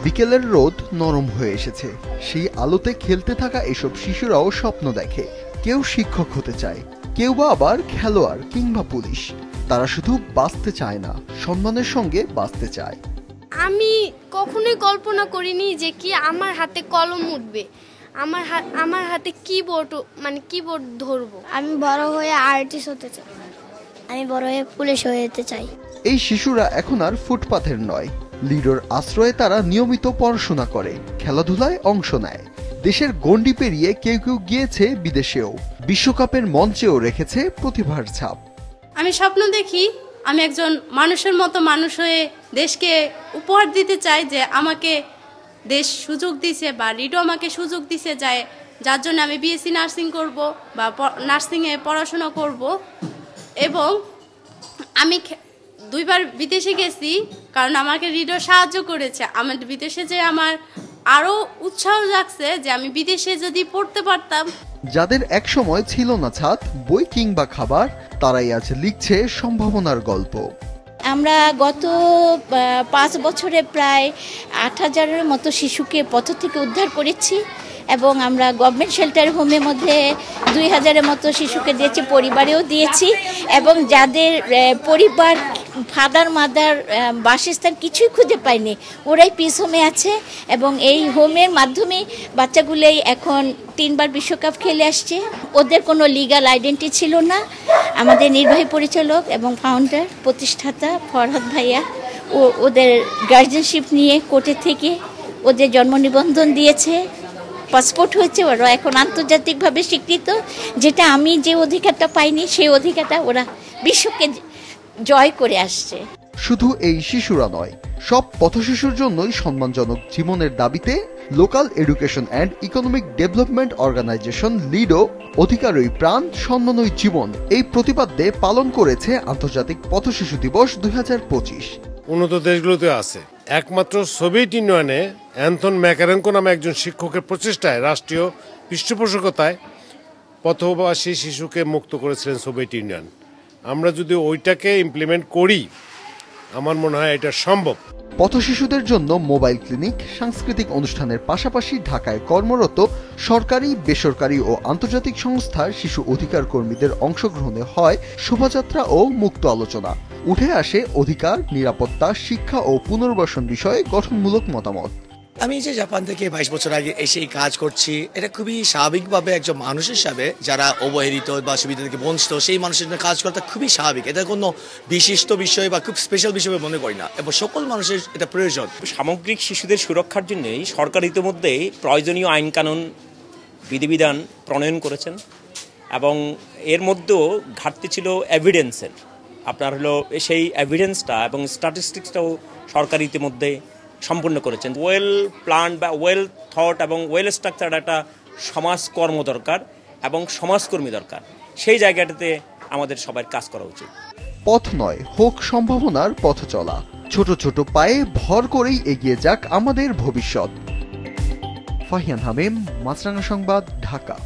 বিকেলের রোদ নরম হয়ে এসেছে, সেই আলোতে খেলতে থাকা এসব শিশুরাও স্বপ্ন দেখে। কেউ শিক্ষক হতে চায়, কেউ বা আবার খেলোয়াড় কিংবা পুলিশ। তারা শুধু বাঁচতে চায় না, সম্মানের সঙ্গে বাঁচতে চায়। আমি কখনোই কল্পনা করিনি যে কি আমার হাতে কলম উঠবে, আমার হাতে কিবোর্ড ধরবো। আমি বড় হয়ে আর্টিস্ট হতে চাই, আমি বড় হয়ে পুলিশ হয়ে যেতে চাই। এই শিশুরা এখন আর ফুটপাথের নয়, লিডোর আশ্রয়ে তারা নিয়মিত পড়াশোনা করে, খেলাধুলায় অংশ নেয়। দেশের গণ্ডি পেরিয়ে কেউ কেউ গিয়েছে বিদেশেও, বিশ্বকাপের মঞ্চেও রেখেছে প্রতিভার ছাপ। আমি স্বপ্ন দেখি আমি একজন মানুষের মতো মানুষ হয়ে দেশকে উপহার দিতে চাই, যে আমাকে দেশ সুযোগ দিছে বা লিডো আমাকে সুযোগ দিছে যায়, যার জন্য আমি বিএসসি নার্সিং করব বা নার্সিংয়ে পড়াশোনা করব। এবং আমি 2 বার বিদেশে গেছি, কারণ আমাকে লিডো সাহায্য করেছে। আমার বিদেশে যে আমার আরও উৎসাহ জাগছে যে আমি বিদেশে যদি পড়তে পারতাম। যাদের একসময় ছিল না ছাদ, বই কিংবা খাবার, তারাই আজ লিখছে সম্ভাবনার গল্প। আমরা গত 5 বছরে প্রায় 8,000-এর মতো শিশুকে পথ থেকে উদ্ধার করেছি এবং আমরা গভর্নমেন্ট শেল্টার হোমের মধ্যে 2,000-এর মতো শিশুকে দিয়েছি, পরিবারেও দিয়েছি। এবং যাদের পরিবার ফাদার মাদার বাসস্থান কিছুই খুঁজে পায়নি, ওরাই পিস হোমে আছে এবং এই হোমের মাধ্যমে বাচ্চাগুলোই এখন 3 বার বিশ্বকাপ খেলে আসছে। ওদের কোনো লিগ্যাল আইডেন্টি ছিল না। আমাদের নির্বাহী পরিচালক এবং ফাউন্ডার প্রতিষ্ঠাতা ফরহাদ ভাইয়া ওদের গার্জিয়ানশিপ নিয়ে কোর্টে থেকে ওদের জন্ম নিবন্ধন দিয়েছে, পাসপোর্ট হয়েছে, ওরা এখন আন্তর্জাতিকভাবে স্বীকৃত। যেটা আমি যে অধিকারটা পাইনি, সেই অধিকারটা ওরা বিশ্বকে জয় করে আসছে। শুধু এই শিশুরা নয়, সব পথশিশুর জন্যই সম্মানজনক জীবনের দাবিতে local education and economic development organisation LEDO অধিকারই প্রাণ সম্মানই জীবন এই প্রতিপাদ্যে পালন করেছে আন্তর্জাতিক পথশিশু দিবস 2025। উন্নত দেশগুলোতে আছে। একমাত্র সোভিয়েত ইউনিয়নে অ্যান্থন ম্যাকারেনকো নামে একজন শিক্ষকের প্রচেষ্টায়, রাষ্ট্রীয় পৃষ্ঠপোষকতায় পথবাসী শিশুকে মুক্ত করেছিলেন সোভিয়েত ইউনিয়ন। আমরা যদি ওইটাকে ইমপ্লিমেন্ট করি, আমার মনে হয় এটা সম্ভব। পথশিশুদের জন্য মোবাইল ক্লিনিক, সাংস্কৃতিক অনুষ্ঠানের পাশাপাশি ঢাকায় কর্মরত সরকারি, বেসরকারি ও আন্তর্জাতিক সংস্থার শিশু অধিকার কর্মীদের অংশগ্রহণে হয় শোভাযাত্রা ও মুক্ত আলোচনা। উঠে আসে অধিকার, নিরাপত্তা, শিক্ষা ও পুনর্বাসন বিষয়ে গঠনমূলক মতামত। আমি যে জাপান থেকে 22 বছর আগে এসে কাজ করছি, এটা খুবই স্বাভাবিকভাবে একজন মানুষ হিসাবে যারা অবহেলিত বা সুবিধা থেকে বঞ্চিত, সেই মানুষের জন্য কাজ করাটা খুবই স্বাভাবিক। এটা কোনো বিশিষ্ট বিষয় বা খুব স্পেশাল বিষয় মনে করি না, এবং সকল মানুষের এটা প্রয়োজন। সামগ্রিক শিশুদের সুরক্ষার জন্যই সরকার ইতিমধ্যেই প্রয়োজনীয় আইন কানুন বিধিবিধান প্রণয়ন করেছেন, এবং এর মধ্যেও ঘাটতি ছিল এভিডেন্সের। আপনার হলো সেই এভিডেন্সটা এবং স্ট্যাটিস্টিক্সটাও সরকার ইতিমধ্যে সম্পূর্ণ করেছেন। ওয়েল প্ল্যান্ড বা ওয়েল থট এবং ওয়েল স্ট্রাকচার্ড একটা সমাজকর্ম দরকার এবং সমাজকর্মী দরকার। সেই জায়গাটাতে আমাদের সবার কাজ করা উচিত। পথ নয়, হোক সম্ভাবনার পথ চলা। ছোট ছোট পায়ে ভর করেই এগিয়ে যাক আমাদের ভবিষ্যৎ। ফাহিয়ান হামিম, মাছরাঙা সংবাদ, ঢাকা।